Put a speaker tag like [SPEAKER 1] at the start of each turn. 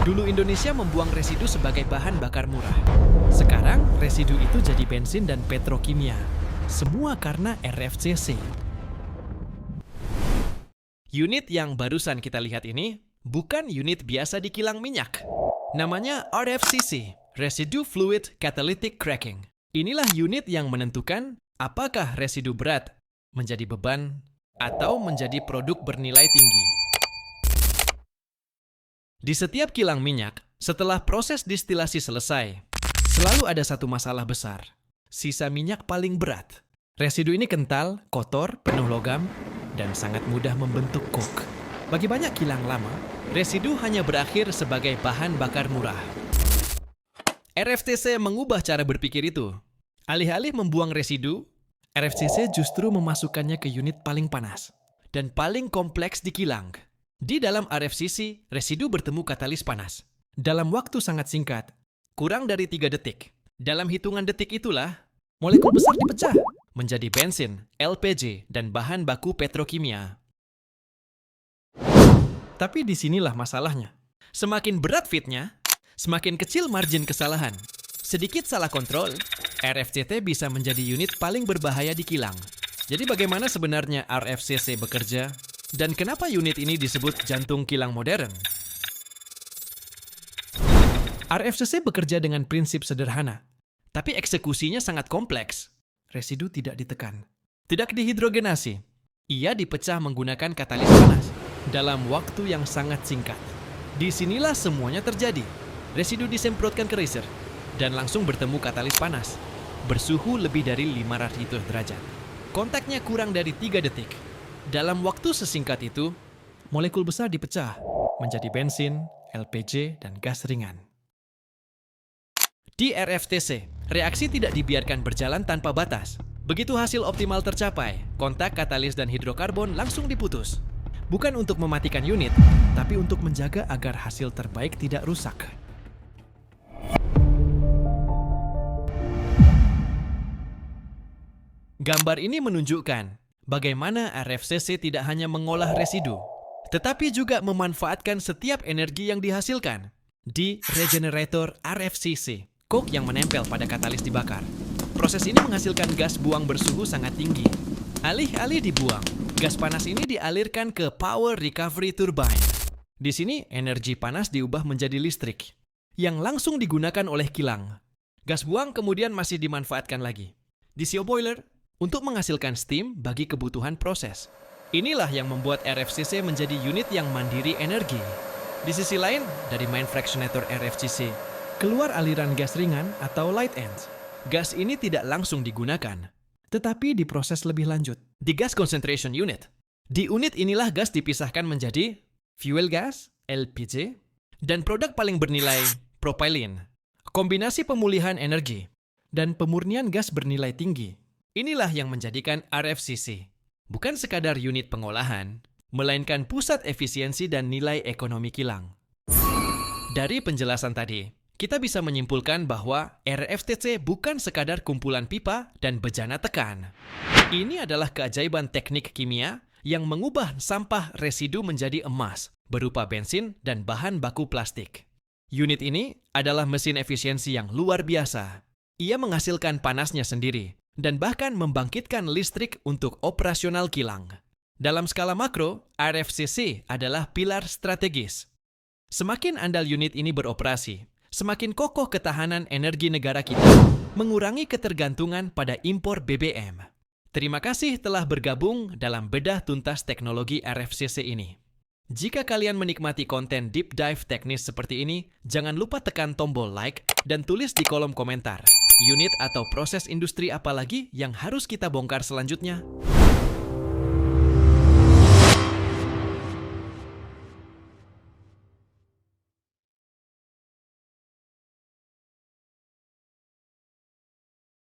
[SPEAKER 1] Dulu Indonesia membuang residu sebagai bahan bakar murah. Sekarang residu itu jadi bensin dan petrokimia. Semua karena RFCC. Unit yang barusan kita lihat ini bukan unit biasa di kilang minyak. Namanya RFCC, Residue Fluid Catalytic Cracking. Inilah unit yang menentukan apakah residu berat menjadi beban atau menjadi produk bernilai tinggi. Di setiap kilang minyak, setelah proses distilasi selesai, selalu ada satu masalah besar. Sisa minyak paling berat. Residu ini kental, kotor, penuh logam, dan sangat mudah membentuk coke. Bagi banyak kilang lama, residu hanya berakhir sebagai bahan bakar murah. RFCC mengubah cara berpikir itu. Alih-alih membuang residu, RFCC justru memasukkannya ke unit paling panas dan paling kompleks di kilang. Di dalam RFCC, residu bertemu katalis panas. Dalam waktu sangat singkat, kurang dari 3 detik. Dalam hitungan detik itulah, molekul besar dipecah menjadi bensin, LPG, dan bahan baku petrokimia. Tapi disinilah masalahnya. Semakin berat fitnya, semakin kecil margin kesalahan. Sedikit salah kontrol, RFCC bisa menjadi unit paling berbahaya di kilang. Jadi bagaimana sebenarnya RFCC bekerja? Dan kenapa unit ini disebut jantung kilang modern? RFCC bekerja dengan prinsip sederhana, tapi eksekusinya sangat kompleks. Residu tidak ditekan, tidak dihidrogenasi. Ia dipecah menggunakan katalis panas dalam waktu yang sangat singkat. Disinilah semuanya terjadi. Residu disemprotkan ke riser dan langsung bertemu katalis panas, bersuhu lebih dari 500 derajat. Kontaknya kurang dari 3 detik. Dalam waktu sesingkat itu, molekul besar dipecah menjadi bensin, LPG, dan gas ringan. Di RFCC, reaksi tidak dibiarkan berjalan tanpa batas. Begitu hasil optimal tercapai, kontak katalis dan hidrokarbon langsung diputus. Bukan untuk mematikan unit, tapi untuk menjaga agar hasil terbaik tidak rusak. Gambar ini menunjukkan bagaimana RFCC tidak hanya mengolah residu, tetapi juga memanfaatkan setiap energi yang dihasilkan. Di regenerator RFCC, coke yang menempel pada katalis dibakar. Proses ini menghasilkan gas buang bersuhu sangat tinggi. Alih-alih dibuang, gas panas ini dialirkan ke power recovery turbine. Di sini, energi panas diubah menjadi listrik, yang langsung digunakan oleh kilang. Gas buang kemudian masih dimanfaatkan lagi di CO boiler untuk menghasilkan steam bagi kebutuhan proses. Inilah yang membuat RFCC menjadi unit yang mandiri energi. Di sisi lain, dari main fractionator RFCC, keluar aliran gas ringan atau light ends. Gas ini tidak langsung digunakan, tetapi diproses lebih lanjut di gas concentration unit. Di unit inilah gas dipisahkan menjadi fuel gas, LPG, dan produk paling bernilai, propylene. Kombinasi pemulihan energi dan pemurnian gas bernilai tinggi. Inilah yang menjadikan RFCC bukan sekadar unit pengolahan, melainkan pusat efisiensi dan nilai ekonomi kilang. Dari penjelasan tadi, kita bisa menyimpulkan bahwa RFCC bukan sekadar kumpulan pipa dan bejana tekan. Ini adalah keajaiban teknik kimia yang mengubah sampah residu menjadi emas berupa bensin dan bahan baku plastik. Unit ini adalah mesin efisiensi yang luar biasa. Ia menghasilkan panasnya sendiri dan bahkan membangkitkan listrik untuk operasional kilang. Dalam skala makro, RFCC adalah pilar strategis. Semakin andal unit ini beroperasi, semakin kokoh ketahanan energi negara kita, mengurangi ketergantungan pada impor BBM. Terima kasih telah bergabung dalam bedah tuntas teknologi RFCC ini. Jika kalian menikmati konten deep dive teknis seperti ini, jangan lupa tekan tombol like dan tulis di kolom komentar. Unit atau proses industri apa lagi yang harus kita bongkar selanjutnya?